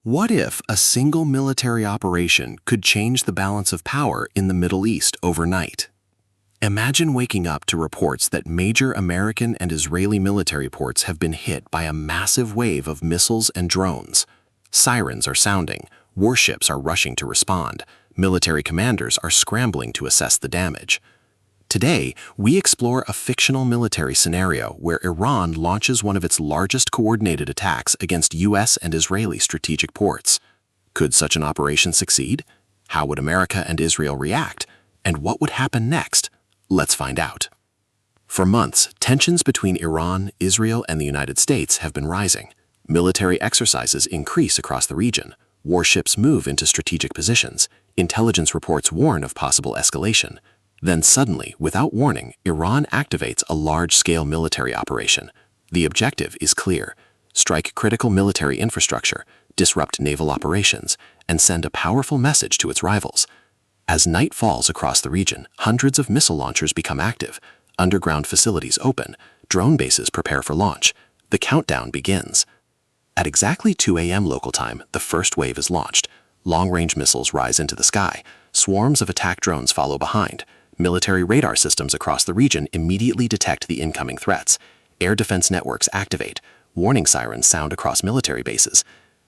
What if a single military operation could change the balance of power in the Middle East overnight? Imagine waking up to reports that major American and Israeli military ports have been hit by a massive wave of missiles and drones. Sirens are sounding, warships are rushing to respond, military commanders are scrambling to assess the damage. Today, we explore a fictional military scenario where Iran launches one of its largest coordinated attacks against U.S. and Israeli strategic ports. Could such an operation succeed? How would America and Israel react? And what would happen next? Let's find out. For months, tensions between Iran, Israel, and the United States have been rising. Military exercises increase across the region. Warships move into strategic positions. Intelligence reports warn of possible escalation. Then suddenly, without warning, Iran activates a large-scale military operation. The objective is clear: strike critical military infrastructure, disrupt naval operations, and send a powerful message to its rivals. As night falls across the region, hundreds of missile launchers become active, underground facilities open, drone bases prepare for launch. The countdown begins. At exactly 2 a.m. local time, the first wave is launched. Long-range missiles rise into the sky. Swarms of attack drones follow behind. Military radar systems across the region immediately detect the incoming threats. Air defense networks activate. Warning sirens sound across military bases.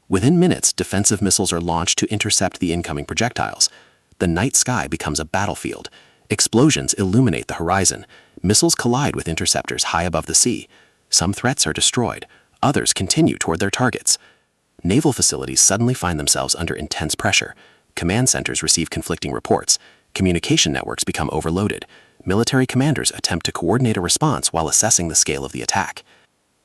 Within minutes, defensive missiles are launched to intercept the incoming projectiles. The night sky becomes a battlefield. Explosions illuminate the horizon. Missiles collide with interceptors high above the sea. Some threats are destroyed. Others continue toward their targets. Naval facilities suddenly find themselves under intense pressure. Command centers receive conflicting reports. Communication networks become overloaded. Military commanders attempt to coordinate a response while assessing the scale of the attack.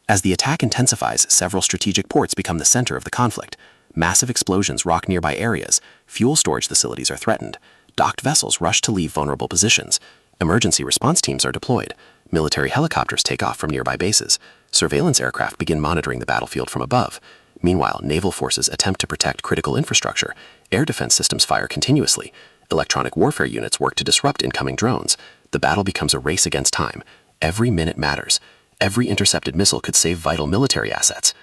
As the attack intensifies, several strategic ports become the center of the conflict. Massive explosions rock nearby areas. Fuel storage facilities are threatened. Docked vessels rush to leave vulnerable positions. Emergency response teams are deployed. Military helicopters take off from nearby bases. Surveillance aircraft begin monitoring the battlefield from above. Meanwhile, naval forces attempt to protect critical infrastructure. Air defense systems fire continuously. Electronic warfare units work to disrupt incoming drones. The battle becomes a race against time. Every minute matters. Every intercepted missile could save vital military assets.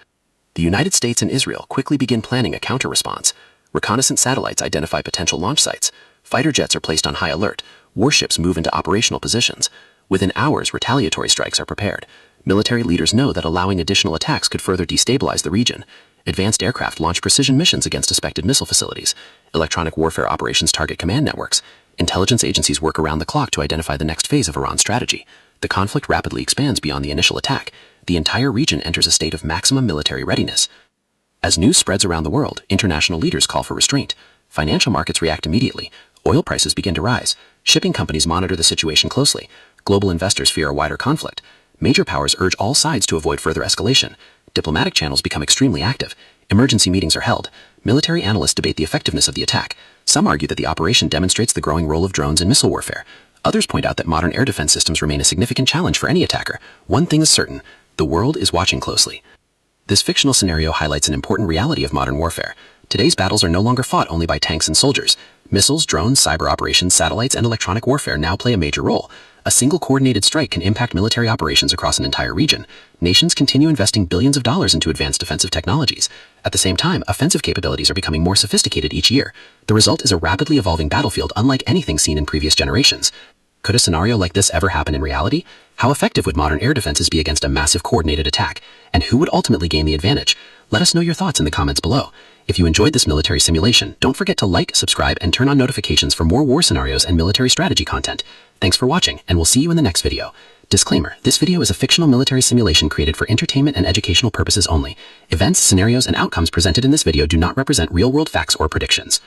The United States and Israel quickly begin planning a counter-response. Reconnaissance satellites identify potential launch sites. Fighter jets are placed on high alert. Warships move into operational positions. Within hours, retaliatory strikes are prepared. Military leaders know that allowing additional attacks could further destabilize the region. Advanced aircraft launch precision missions against suspected missile facilities. Electronic warfare operations target command networks. Intelligence agencies work around the clock to identify the next phase of Iran's strategy. The conflict rapidly expands beyond the initial attack. The entire region enters a state of maximum military readiness. As news spreads around the world, international leaders call for restraint. Financial markets react immediately. Oil prices begin to rise. Shipping companies monitor the situation closely. Global investors fear a wider conflict. Major powers urge all sides to avoid further escalation. Diplomatic channels become extremely active. Emergency meetings are held. Military analysts debate the effectiveness of the attack. Some argue that the operation demonstrates the growing role of drones in missile warfare. Others point out that modern air defense systems remain a significant challenge for any attacker. One thing is certain: the world is watching closely. This fictional scenario highlights an important reality of modern warfare. Today's battles are no longer fought only by tanks and soldiers. Missiles, drones, cyber operations, satellites, and electronic warfare now play a major role. A single coordinated strike can impact military operations across an entire region. Nations continue investing billions of dollars into advanced defensive technologies. At the same time, offensive capabilities are becoming more sophisticated each year. The result is a rapidly evolving battlefield unlike anything seen in previous generations. Could a scenario like this ever happen in reality? How effective would modern air defenses be against a massive coordinated attack? And who would ultimately gain the advantage? Let us know your thoughts in the comments below. If you enjoyed this military simulation, don't forget to like, subscribe, and turn on notifications for more war scenarios and military strategy content. Thanks for watching, and we'll see you in the next video. Disclaimer: this video is a fictional military simulation created for entertainment and educational purposes only. Events, scenarios, and outcomes presented in this video do not represent real-world facts or predictions.